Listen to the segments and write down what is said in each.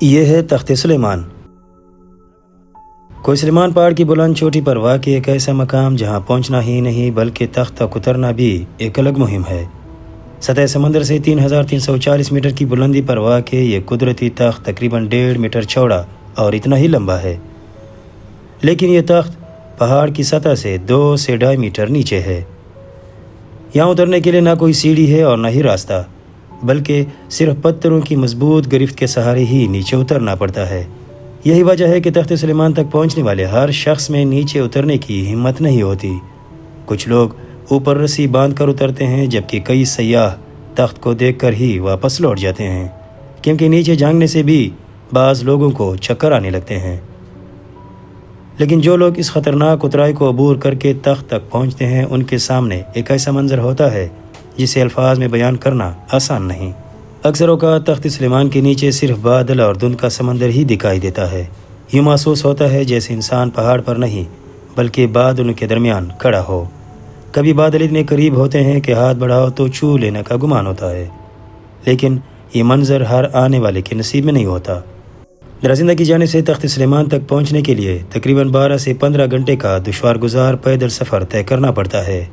یہ ہے تخت سلیمان۔ کوہ سلیمان پہاڑ کی بلند چوٹی پر واقع ایک ایسا مقام جہاں پہنچنا ہی نہیں بلکہ تخت تک اترنا بھی ایک الگ مہم ہے۔ سطح سمندر سے 3340 میٹر کی بلندی پر واقع یہ قدرتی تخت تقریباً 1.5 میٹر چوڑا اور اتنا ہی لمبا ہے، لیکن یہ تخت پہاڑ کی سطح سے 2 سے 2.5 میٹر نیچے ہے۔ یہاں اترنے کے لیے نہ کوئی سیڑھی ہے اور نہ ہی راستہ، بلکہ صرف پتھروں کی مضبوط گرفت کے سہارے ہی نیچے اترنا پڑتا ہے۔ یہی وجہ ہے کہ تخت سلیمان تک پہنچنے والے ہر شخص میں نیچے اترنے کی ہمت نہیں ہوتی۔ کچھ لوگ اوپر رسی باندھ کر اترتے ہیں، جبکہ کئی سیاح تخت کو دیکھ کر ہی واپس لوٹ جاتے ہیں، کیونکہ نیچے جھانکنے سے بھی بعض لوگوں کو چکر آنے لگتے ہیں۔ لیکن جو لوگ اس خطرناک اترائی کو عبور کر کے تخت تک پہنچتے ہیں، ان کے سامنے ایک ایسا منظر ہوتا ہے جسے الفاظ میں بیان کرنا آسان نہیں۔ اکثر اوقات تخت سلیمان کے نیچے صرف بادل اور دھند کا سمندر ہی دکھائی دیتا ہے۔ یوں محسوس ہوتا ہے جیسے انسان پہاڑ پر نہیں بلکہ بادلوں کے درمیان کھڑا ہو۔ کبھی بادل اتنے قریب ہوتے ہیں کہ ہاتھ بڑھاؤ تو چھو لینے کا گمان ہوتا ہے، لیکن یہ منظر ہر آنے والے کے نصیب میں نہیں ہوتا۔ درازندہ کی جانب سے تخت سلیمان تک پہنچنے کے لیے تقریباً 12 سے 15 گھنٹے کا دشوار گزار پیدل سفر طے کرنا پڑتا ہے۔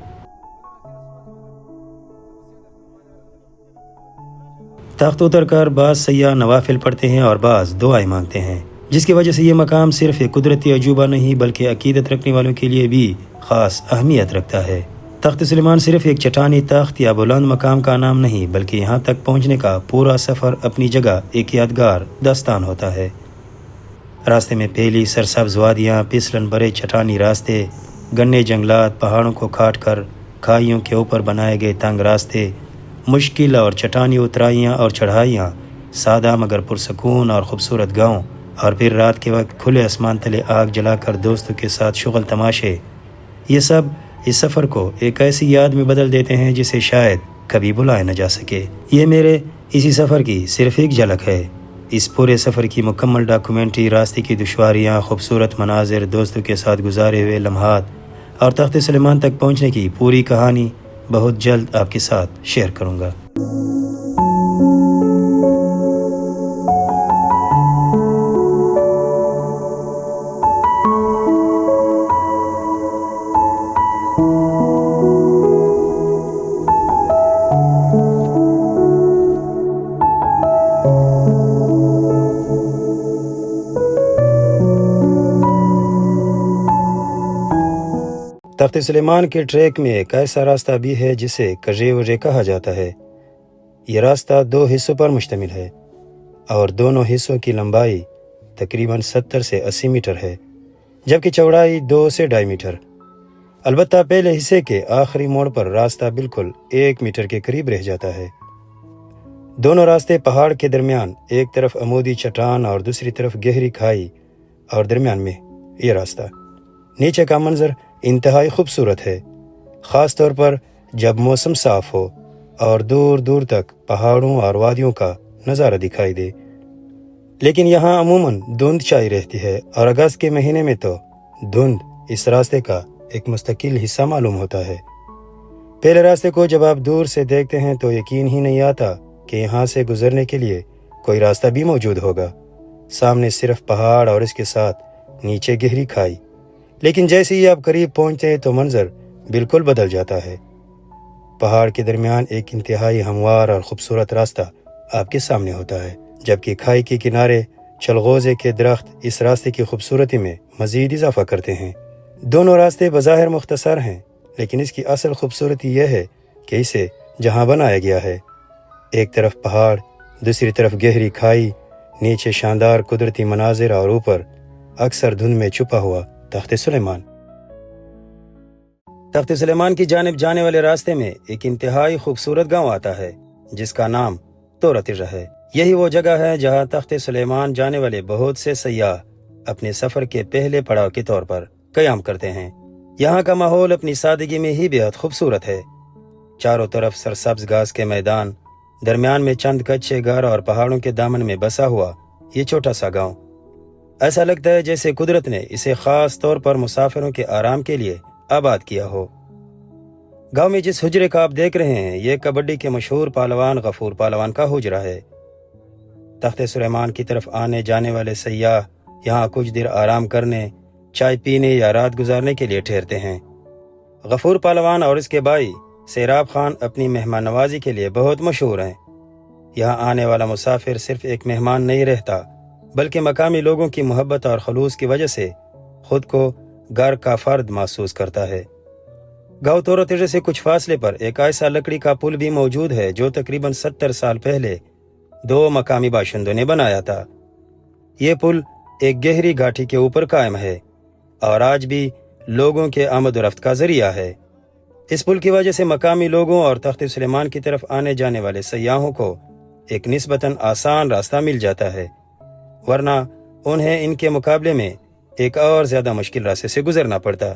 تخت اتر کر بعض سیاح نوافل پڑھتے ہیں اور بعض دعائیں مانگتے ہیں، جس کی وجہ سے یہ مقام صرف ایک قدرتی عجوبہ نہیں بلکہ عقیدت رکھنے والوں کے لیے بھی خاص اہمیت رکھتا ہے۔ تخت سلیمان صرف ایک چٹانی تخت یا بلند مقام کا نام نہیں، بلکہ یہاں تک پہنچنے کا پورا سفر اپنی جگہ ایک یادگار داستان ہوتا ہے۔ راستے میں پھیلی سرسبز وادیاں، پھسلن بھرے چٹانی راستے، گھنے جنگلات، پہاڑوں کو کاٹ کر کھائیوں کے اوپر بنائے گئے تنگ راستے، مشکل اور چٹانی اترائیاں اور چڑھائیاں، سادہ مگر پرسکون اور خوبصورت گاؤں، اور پھر رات کے وقت کھلے آسمان تلے آگ جلا کر دوستوں کے ساتھ شغل تماشے، یہ سب اس سفر کو ایک ایسی یاد میں بدل دیتے ہیں جسے شاید کبھی بلایا نہ جا سکے۔ یہ میرے اسی سفر کی صرف ایک جھلک ہے۔ اس پورے سفر کی مکمل ڈاکومنٹری، راستے کی دشواریاں، خوبصورت مناظر، دوستوں کے ساتھ گزارے ہوئے لمحات اور تخت سلیمان تک پہنچنے کی پوری کہانی بہت جلد آپ کے ساتھ شیئر کروں گا۔ تخت سلیمان کے ٹریک میں ایک ایسا راستہ بھی ہے جسے کجے وجے کہا جاتا ہے۔ یہ راستہ 2 حصوں پر مشتمل ہے اور دونوں حصوں کی لمبائی تقریباً 70 سے 80 میٹر ہے، جبکہ چوڑائی 2 سے 2.5 میٹر۔ البتہ پہلے حصے کے آخری موڑ پر راستہ بالکل 1 میٹر کے قریب رہ جاتا ہے۔ دونوں راستے پہاڑ کے درمیان، ایک طرف عمودی چٹان اور دوسری طرف گہری کھائی، اور درمیان میں یہ راستہ۔ نیچے کا منظر انتہائی خوبصورت ہے، خاص طور پر جب موسم صاف ہو اور دور دور تک پہاڑوں اور وادیوں کا نظارہ دکھائی دے۔ لیکن یہاں عموماً دھند چھائی رہتی ہے، اور اگست کے مہینے میں تو دھند اس راستے کا ایک مستقل حصہ معلوم ہوتا ہے۔ پہلے راستے کو جب آپ دور سے دیکھتے ہیں تو یقین ہی نہیں آتا کہ یہاں سے گزرنے کے لیے کوئی راستہ بھی موجود ہوگا۔ سامنے صرف پہاڑ اور اس کے ساتھ نیچے گہری کھائی، لیکن جیسے ہی آپ قریب پہنچتے ہیں تو منظر بالکل بدل جاتا ہے۔ پہاڑ کے درمیان ایک انتہائی ہموار اور خوبصورت راستہ آپ کے سامنے ہوتا ہے، جبکہ کھائی کے کنارے چلغوزے کے درخت اس راستے کی خوبصورتی میں مزید اضافہ کرتے ہیں۔ دونوں راستے بظاہر مختصر ہیں، لیکن اس کی اصل خوبصورتی یہ ہے کہ اسے جہاں بنایا گیا ہے، ایک طرف پہاڑ، دوسری طرف گہری کھائی، نیچے شاندار قدرتی مناظر اور اوپر اکثر دھند میں چھپا ہوا تخت سلیمان۔ تخت سلیمان کی جانب جانے والے راستے میں ایک انتہائی خوبصورت گاؤں آتا ہے جس کا نام تورتر ہے۔ یہی وہ جگہ ہے جہاں تخت سلیمان جانے والے بہت سے سیاح اپنے سفر کے پہلے پڑاؤ کے طور پر قیام کرتے ہیں۔ یہاں کا ماحول اپنی سادگی میں ہی بہت خوبصورت ہے۔ چاروں طرف سرسبز گھاس کے میدان، درمیان میں چند کچے گھر اور پہاڑوں کے دامن میں بسا ہوا یہ چھوٹا سا گاؤں، ایسا لگتا ہے جیسے قدرت نے اسے خاص طور پر مسافروں کے آرام کے لیے آباد کیا ہو۔ گاؤں میں جس حجرے کا آپ دیکھ رہے ہیں، یہ کبڈی کے مشہور پہلوان غفور پہلوان کا حجرہ ہے۔ تخت سلیمان کی طرف آنے جانے والے سیاح یہاں کچھ دیر آرام کرنے، چائے پینے یا رات گزارنے کے لیے ٹھہرتے ہیں۔ غفور پہلوان اور اس کے بھائی سیراب خان اپنی مہمان نوازی کے لیے بہت مشہور ہیں۔ یہاں آنے والا مسافر صرف ایک مہمان نہیں رہتا، بلکہ مقامی لوگوں کی محبت اور خلوص کی وجہ سے خود کو گھر کا فرد محسوس کرتا ہے۔ گاؤں تورتیجے سے کچھ فاصلے پر ایک ایسا لکڑی کا پل بھی موجود ہے جو تقریباً 70 سال پہلے 2 مقامی باشندوں نے بنایا تھا۔ یہ پل ایک گہری گھاٹی کے اوپر قائم ہے اور آج بھی لوگوں کے آمد و رفت کا ذریعہ ہے۔ اس پل کی وجہ سے مقامی لوگوں اور تخت سلیمان کی طرف آنے جانے والے سیاحوں کو ایک نسبتاً آسان راستہ مل جاتا ہے، ورنہ انہیں ان کے مقابلے میں ایک اور زیادہ مشکل راستے سے گزرنا پڑتا۔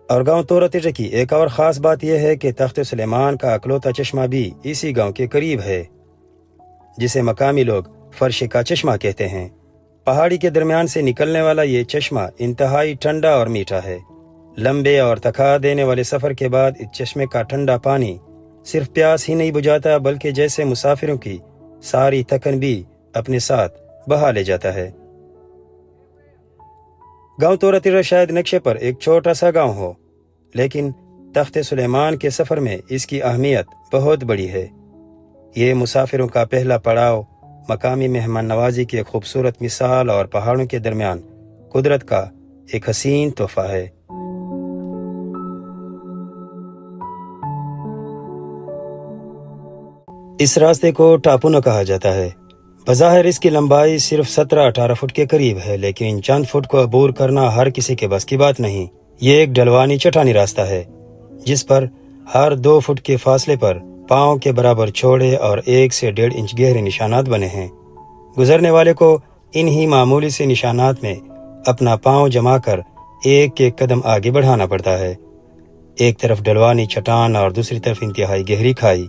اور گاؤں تورتیجے کی ایک اور خاص بات یہ ہے کہ تخت سلیمان کا اکلوتا چشمہ بھی اسی گاؤں کے قریب ہے، جسے مقامی لوگ فرش کا چشمہ کہتے ہیں۔ پہاڑی کے درمیان سے نکلنے والا یہ چشمہ انتہائی ٹھنڈا اور میٹھا ہے۔ لمبے اور تھکا دینے والے سفر کے بعد اس چشمے کا ٹھنڈا پانی صرف پیاس ہی نہیں بجھاتا، بلکہ جیسے مسافروں کی ساری تھکن بھی اپنے ساتھ بہا لے جاتا ہے۔ گاؤں تورتیجے شاید نقشے پر ایک چھوٹا سا گاؤں ہو، لیکن تخت سلیمان کے سفر میں اس کی اہمیت بہت بڑی ہے۔ یہ مسافروں کا پہلا پڑاؤ، مقامی مہمان نوازی کی ایک خوبصورت مثال اور پہاڑوں کے درمیان قدرت کا ایک حسین تحفہ ہے۔ اس راستے کو ٹاپونہ کہا جاتا ہے۔ بظاہر اس کی لمبائی صرف 17-18 فٹ کے قریب ہے، لیکن ان چند فٹ کو عبور کرنا ہر کسی کے بس کی بات نہیں۔ یہ ایک ڈھلوانی چٹانی راستہ ہے جس پر ہر 2 فٹ کے فاصلے پر پاؤں کے برابر چوڑے اور 1 سے 1.5 انچ گہرے نشانات بنے ہیں۔ گزرنے والے کو انہی معمولی سے نشانات میں اپنا پاؤں جما کر ایک قدم آگے بڑھانا پڑتا ہے۔ ایک طرف ڈھلوانی چٹان اور دوسری طرف انتہائی گہری کھائی۔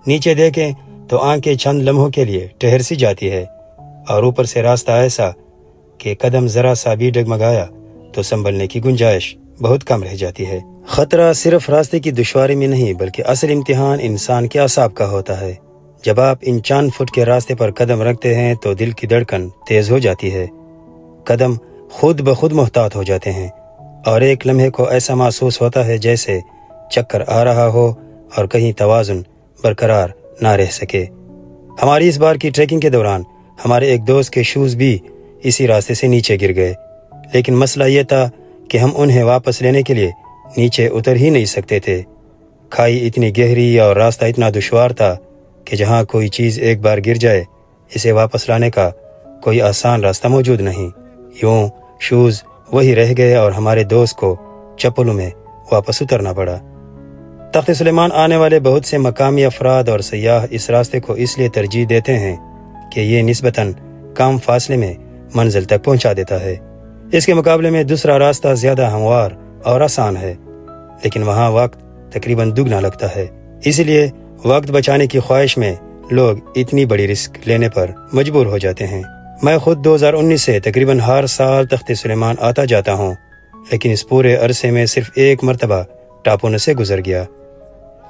نیچے دیکھیں تو آنکھیں چند لمحوں کے لیے ٹھہر سی جاتی ہے، اور اوپر سے راستہ ایسا کہ قدم ذرا سا بھی ڈگمگایا تو سنبھلنے کی گنجائش بہت کم رہ جاتی ہے۔ خطرہ صرف راستے کی دشواری میں نہیں، بلکہ اصل امتحان انسان کے اعصاب کا ہوتا ہے۔ جب آپ ان چند فٹ کے راستے پر قدم رکھتے ہیں تو دل کی دھڑکن تیز ہو جاتی ہے، قدم خود بخود محتاط ہو جاتے ہیں، اور ایک لمحے کو ایسا محسوس ہوتا ہے جیسے چکر آ رہا ہو اور کہیں توازن برقرار نہ رہ سکے۔ ہماری اس بار کی ٹریکنگ کے دوران ہمارے ایک دوست کے شوز بھی اسی راستے سے نیچے گر گئے، لیکن مسئلہ یہ تھا کہ ہم انہیں واپس لینے کے لیے نیچے اتر ہی نہیں سکتے تھے۔ کھائی اتنی گہری اور راستہ اتنا دشوار تھا کہ جہاں کوئی چیز ایک بار گر جائے اسے واپس لانے کا کوئی آسان راستہ موجود نہیں۔ یوں شوز وہی رہ گئے اور ہمارے دوست کو چپلوں میں واپس اترنا پڑا۔ تخت سلیمان آنے والے بہت سے مقامی افراد اور سیاح اس راستے کو اس لیے ترجیح دیتے ہیں کہ یہ نسبتاً کم فاصلے میں منزل تک پہنچا دیتا ہے۔ اس کے مقابلے میں دوسرا راستہ زیادہ ہموار اور آسان ہے، لیکن وہاں وقت تقریباً دگنا لگتا ہے۔ اس لیے وقت بچانے کی خواہش میں لوگ اتنی بڑی رسک لینے پر مجبور ہو جاتے ہیں۔ میں خود 2019 سے تقریباً ہر سال تخت سلیمان آتا جاتا ہوں، لیکن اس پورے عرصے میں صرف ایک مرتبہ ٹاپونہ سے گزر گیا،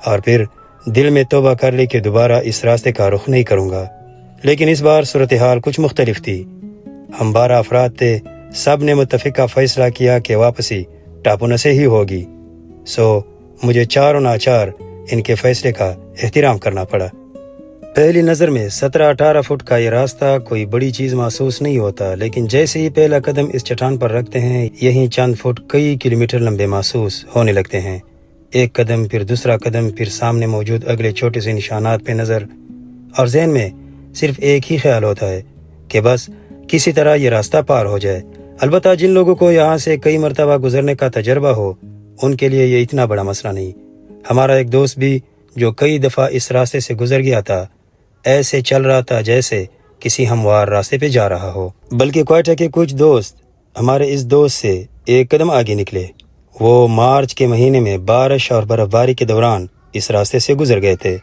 اور پھر دل میں توبہ کر لی کہ دوبارہ اس راستے کا رخ نہیں کروں گا۔ لیکن اس بار صورتحال کچھ مختلف تھی۔ ہم 12 افراد تھے، سب نے متفقہ فیصلہ کیا کہ واپسی ٹاپونہ سے ہی ہوگی، سو مجھے چاروں ناچار ان کے فیصلے کا احترام کرنا پڑا۔ پہلی نظر میں 17-18 فٹ کا یہ راستہ کوئی بڑی چیز محسوس نہیں ہوتا، لیکن جیسے ہی پہلا قدم اس چٹان پر رکھتے ہیں، یہی چند فٹ کئی کلومیٹر لمبے محسوس ہونے لگتے ہیں۔ ایک قدم، پھر دوسرا قدم، پھر سامنے موجود اگلے چھوٹے سے نشانات پہ نظر، اور ذہن میں صرف ایک ہی خیال ہوتا ہے کہ بس کسی طرح یہ راستہ پار ہو جائے۔ البتہ جن لوگوں کو یہاں سے کئی مرتبہ گزرنے کا تجربہ ہو، ان کے لیے یہ اتنا بڑا مسئلہ نہیں۔ ہمارا ایک دوست بھی جو کئی دفعہ اس راستے سے گزر گیا تھا، ایسے چل رہا تھا جیسے کسی ہموار راستے پہ جا رہا ہو۔ بلکہ کوئٹہ کے کچھ دوست ہمارے اس دوست سے ایک قدم آگے نکلے۔ وہ مارچ کے مہینے میں بارش اور برف باری کے دوران اس راستے سے گزر گئے تھے۔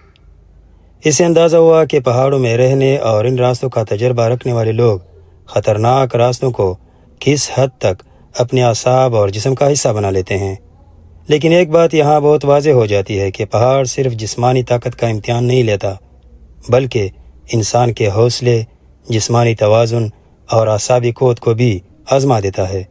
اس سے اندازہ ہوا کہ پہاڑوں میں رہنے اور ان راستوں کا تجربہ رکھنے والے لوگ خطرناک راستوں کو کس حد تک اپنے اعصاب اور جسم کا حصہ بنا لیتے ہیں۔ لیکن ایک بات یہاں بہت واضح ہو جاتی ہے کہ پہاڑ صرف جسمانی طاقت کا امتحان نہیں لیتا، بلکہ انسان کے حوصلے، جسمانی توازن اور اعصابی قوت کو بھی آزما دیتا ہے،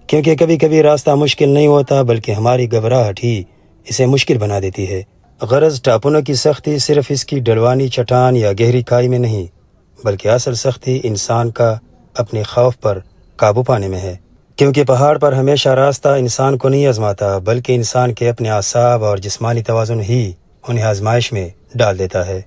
کیونکہ کبھی کبھی راستہ مشکل نہیں ہوتا بلکہ ہماری گھبراہٹ ہی اسے مشکل بنا دیتی ہے۔ غرض ٹاپنوں کی سختی صرف اس کی ڈھلوانی چٹان یا گہری کھائی میں نہیں، بلکہ اصل سختی انسان کا اپنے خوف پر قابو پانے میں ہے، کیونکہ پہاڑ پر ہمیشہ راستہ انسان کو نہیں آزماتا بلکہ انسان کے اپنے اعصاب اور جسمانی توازن ہی انہیں آزمائش میں ڈال دیتا ہے۔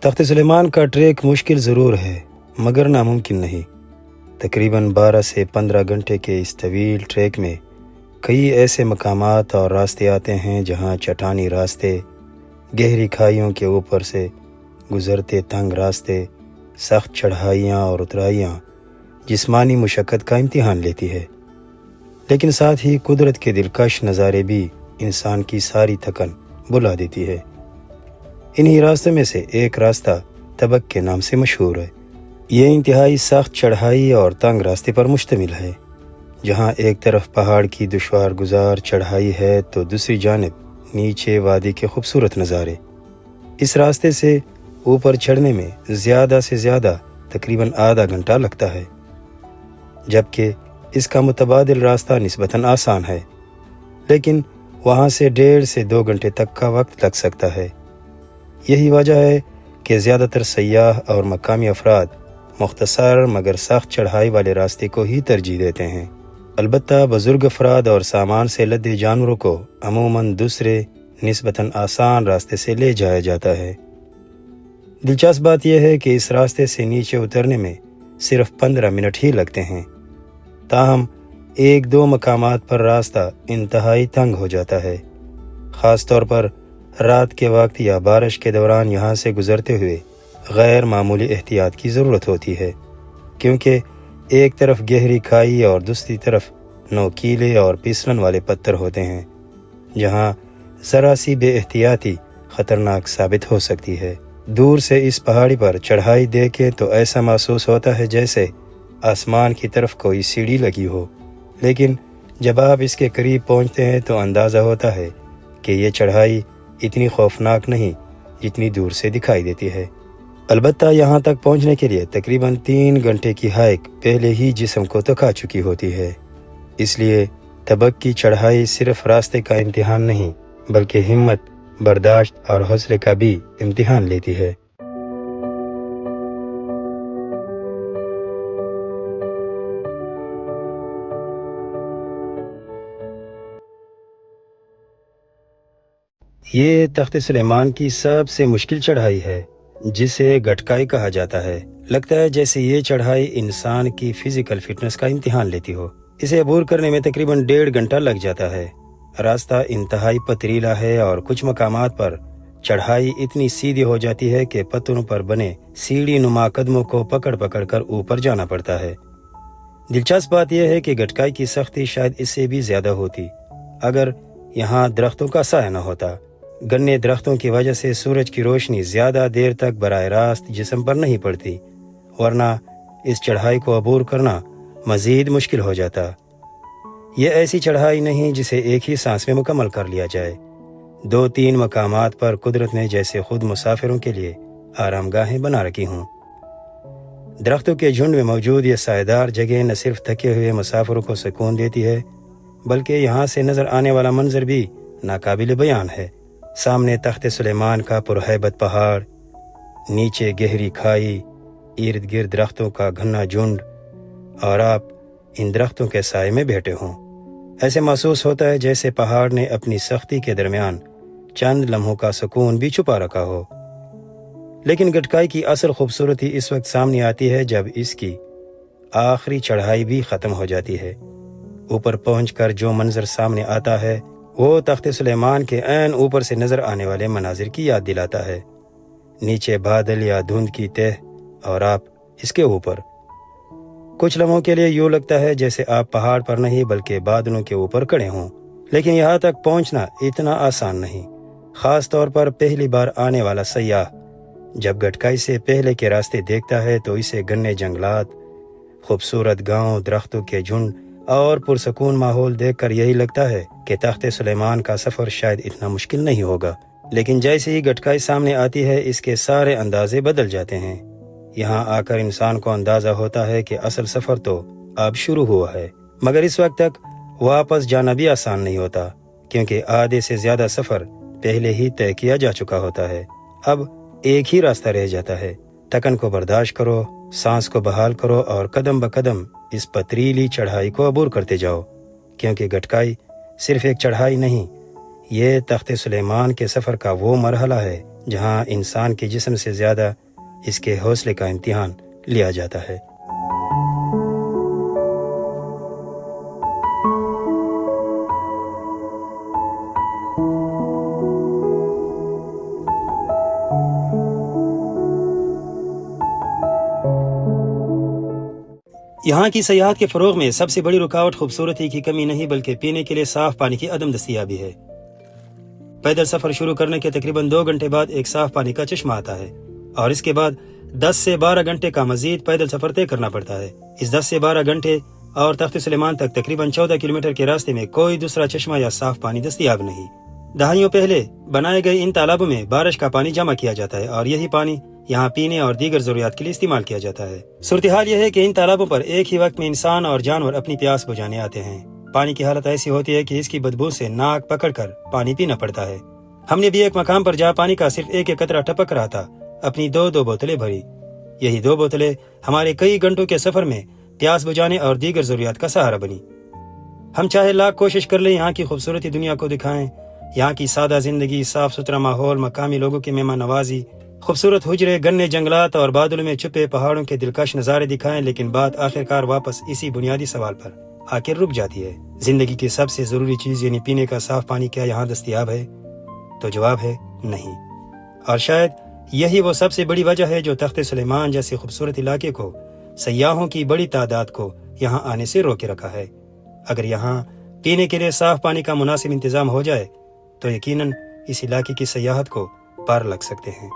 تخت سلیمان کا ٹریک مشکل ضرور ہے مگر ناممکن نہیں۔ تقریباً 12 سے 15 گھنٹے کے اس طویل ٹریک میں کئی ایسے مقامات اور راستے آتے ہیں جہاں چٹانی راستے، گہری کھائیوں کے اوپر سے گزرتے تنگ راستے، سخت چڑھائیاں اور اترائیاں جسمانی مشقت کا امتحان لیتی ہے، لیکن ساتھ ہی قدرت کے دلکش نظارے بھی انسان کی ساری تھکن بھلا دیتی ہے۔ انہی راستوں میں سے ایک راستہ تبک کے نام سے مشہور ہے۔ یہ انتہائی سخت چڑھائی اور تنگ راستے پر مشتمل ہے، جہاں ایک طرف پہاڑ کی دشوار گزار چڑھائی ہے تو دوسری جانب نیچے وادی کے خوبصورت نظارے۔ اس راستے سے اوپر چڑھنے میں زیادہ سے زیادہ تقریباً آدھا گھنٹہ لگتا ہے، جبکہ اس کا متبادل راستہ نسبتاً آسان ہے، لیکن وہاں سے 1.5 سے 2 گھنٹے تک کا وقت لگ سکتا ہے۔ یہی وجہ ہے کہ زیادہ تر سیاح اور مقامی افراد مختصر مگر سخت چڑھائی والے راستے کو ہی ترجیح دیتے ہیں۔ البتہ بزرگ افراد اور سامان سے لدے جانوروں کو عموماً دوسرے نسبتاً آسان راستے سے لے جایا جاتا ہے۔ دلچسپ بات یہ ہے کہ اس راستے سے نیچے اترنے میں صرف 15 منٹ ہی لگتے ہیں، تاہم 1-2 مقامات پر راستہ انتہائی تنگ ہو جاتا ہے، خاص طور پر رات کے وقت یا بارش کے دوران۔ یہاں سے گزرتے ہوئے غیر معمولی احتیاط کی ضرورت ہوتی ہے، کیونکہ ایک طرف گہری کھائی اور دوسری طرف نوکیلے اور پھسلن والے پتھر ہوتے ہیں، جہاں ذرا سی بے احتیاطی خطرناک ثابت ہو سکتی ہے۔ دور سے اس پہاڑی پر چڑھائی دیکھے تو ایسا محسوس ہوتا ہے جیسے آسمان کی طرف کوئی سیڑھی لگی ہو، لیکن جب آپ اس کے قریب پہنچتے ہیں تو اندازہ ہوتا ہے کہ یہ چڑھائی اتنی خوفناک نہیں جتنی دور سے دکھائی دیتی ہے۔ البتہ یہاں تک پہنچنے کے لیے تقریباً 3 گھنٹے کی ہائیک پہلے ہی جسم کو تھکا چکی ہوتی ہے، اس لیے تبک کی چڑھائی صرف راستے کا امتحان نہیں بلکہ ہمت، برداشت اور حوصلے کا بھی امتحان لیتی ہے۔ یہ تخت سلیمان کی سب سے مشکل چڑھائی ہے، جسے گٹکائی کہا جاتا ہے۔ لگتا ہے جیسے یہ چڑھائی انسان کی فزیکل فٹنس کا امتحان لیتی ہو۔ اسے عبور کرنے میں تقریباً 1.5 گھنٹہ لگ جاتا ہے۔ راستہ انتہائی پتریلا ہے اور کچھ مقامات پر چڑھائی اتنی سیدھی ہو جاتی ہے کہ پتھروں پر بنے سیڑھی نما قدموں کو پکڑ پکڑ کر اوپر جانا پڑتا ہے۔ دلچسپ بات یہ ہے کہ گٹکائی کی سختی شاید اس سے بھی زیادہ ہوتی اگر یہاں درختوں کا سایہ نہ ہوتا۔ گنے درختوں کی وجہ سے سورج کی روشنی زیادہ دیر تک براہ راست جسم پر نہیں پڑتی، ورنہ اس چڑھائی کو عبور کرنا مزید مشکل ہو جاتا۔ یہ ایسی چڑھائی نہیں جسے ایک ہی سانس میں مکمل کر لیا جائے۔ 2-3 مقامات پر قدرت نے جیسے خود مسافروں کے لیے آرام گاہیں بنا رکھی ہوں۔ درختوں کے جھنڈ میں موجود یہ سایہ جگہ نہ صرف تھکے ہوئے مسافروں کو سکون دیتی ہے بلکہ یہاں سے نظر آنے والا منظر بھی ناقابل بیان ہے۔ سامنے تخت سلیمان کا پرہیبت پہاڑ، نیچے گہری کھائی، ارد گرد درختوں کا گھنا جھنڈ، اور آپ ان درختوں کے سائے میں بیٹھے ہوں۔ ایسے محسوس ہوتا ہے جیسے پہاڑ نے اپنی سختی کے درمیان چند لمحوں کا سکون بھی چھپا رکھا ہو۔ لیکن گٹکائی کی اصل خوبصورتی اس وقت سامنے آتی ہے جب اس کی آخری چڑھائی بھی ختم ہو جاتی ہے۔ اوپر پہنچ کر جو منظر سامنے آتا ہے وہ تخت سلیمان کے عین اوپر سے نظر آنے والے مناظر کی یاد دلاتا ہے۔ نیچے بادل یا دھند کی تہ اور آپ اس کے اوپر۔ کچھ لمحوں کے لیے یوں لگتا ہے جیسے آپ پہاڑ پر نہیں بلکہ بادلوں کے اوپر کھڑے ہوں، لیکن یہاں تک پہنچنا اتنا آسان نہیں، خاص طور پر پہلی بار آنے والا سیاح جب گٹکائی سے پہلے کے راستے دیکھتا ہے تو اسے گھنے جنگلات، خوبصورت گاؤں، درختوں کے جھنڈ اور پرسکون ماحول دیکھ کر یہی لگتا ہے کہ تخت سلیمان کا سفر شاید اتنا مشکل نہیں ہوگا۔ لیکن جیسے ہی گٹکائی سامنے آتی ہے اس کے سارے اندازے بدل جاتے ہیں۔ یہاں آ کر انسان کو اندازہ ہوتا ہے کہ اصل سفر تو اب شروع ہوا ہے، مگر اس وقت تک واپس جانا بھی آسان نہیں ہوتا، کیونکہ آدھے سے زیادہ سفر پہلے ہی طے کیا جا چکا ہوتا ہے۔ اب ایک ہی راستہ رہ جاتا ہے۔ تھکن کو برداشت کرو، سانس کو بحال کرو اور قدم بقدم اس پتریلی چڑھائی کو عبور کرتے جاؤ، کیونکہ گٹکائی صرف ایک چڑھائی نہیں، یہ تخت سلیمان کے سفر کا وہ مرحلہ ہے جہاں انسان کے جسم سے زیادہ اس کے حوصلے کا امتحان لیا جاتا ہے۔ یہاں کی سیاحت کے فروغ میں سب سے بڑی رکاوٹ خوبصورتی کی کمی نہیں بلکہ پینے کے لیے صاف پانی کی عدم دستیابی ہے۔ پیدل سفر شروع کرنے کے تقریباً 2 گھنٹے بعد ایک صاف پانی کا چشمہ آتا ہے، اور اس کے بعد 10 سے 12 گھنٹے کا مزید پیدل سفر طے کرنا پڑتا ہے۔ اس 10 سے 12 گھنٹے اور تخت سلیمان تک تقریباً 14 کلومیٹر کے راستے میں کوئی دوسرا چشمہ یا صاف پانی دستیاب نہیں۔ دہائیوں پہلے بنائے گئے ان تالابوں میں بارش کا پانی جمع کیا جاتا ہے اور یہی پانی یہاں پینے اور دیگر ضروریات کے لیے استعمال کیا جاتا ہے۔ صورتحال یہ ہے کہ ان تالابوں پر ایک ہی وقت میں انسان اور جانور اپنی پیاس بجھانے آتے ہیں۔ پانی کی حالت ایسی ہوتی ہے کہ اس کی بدبو سے ناک پکڑ کر پانی پینا پڑتا ہے۔ ہم نے بھی ایک مقام پر جہاں پانی کا صرف ایک قطرہ ٹپک رہا تھا اپنی دو بوتلیں بھری۔ یہی 2 بوتلیں ہمارے کئی گھنٹوں کے سفر میں پیاس بجھانے اور دیگر ضروریات کا سہارا بنی۔ ہم چاہے لاکھ کوشش کر لیں یہاں کی خوبصورتی دنیا کو دکھائیں، یہاں کی سادہ زندگی، صاف ستھرا ماحول، مقامی لوگوں کی مہمان نوازی، خوبصورت حجرے، گھنے جنگلات اور بادلوں میں چھپے پہاڑوں کے دلکش نظارے دکھائیں، لیکن بات آخرکار واپس اسی بنیادی سوال پر آخر رک جاتی ہے۔ زندگی کی سب سے ضروری چیز یعنی پینے کا صاف پانی کیا یہاں دستیاب ہے؟ تو جواب ہے نہیں۔ اور شاید یہی وہ سب سے بڑی وجہ ہے جو تخت سلیمان جیسے خوبصورت علاقے کو، سیاحوں کی بڑی تعداد کو یہاں آنے سے روکے رکھا ہے۔ اگر یہاں پینے کے لیے صاف پانی کا مناسب انتظام ہو جائے تو یقیناً اس علاقے کی سیاحت کو پار لگ سکتے ہیں۔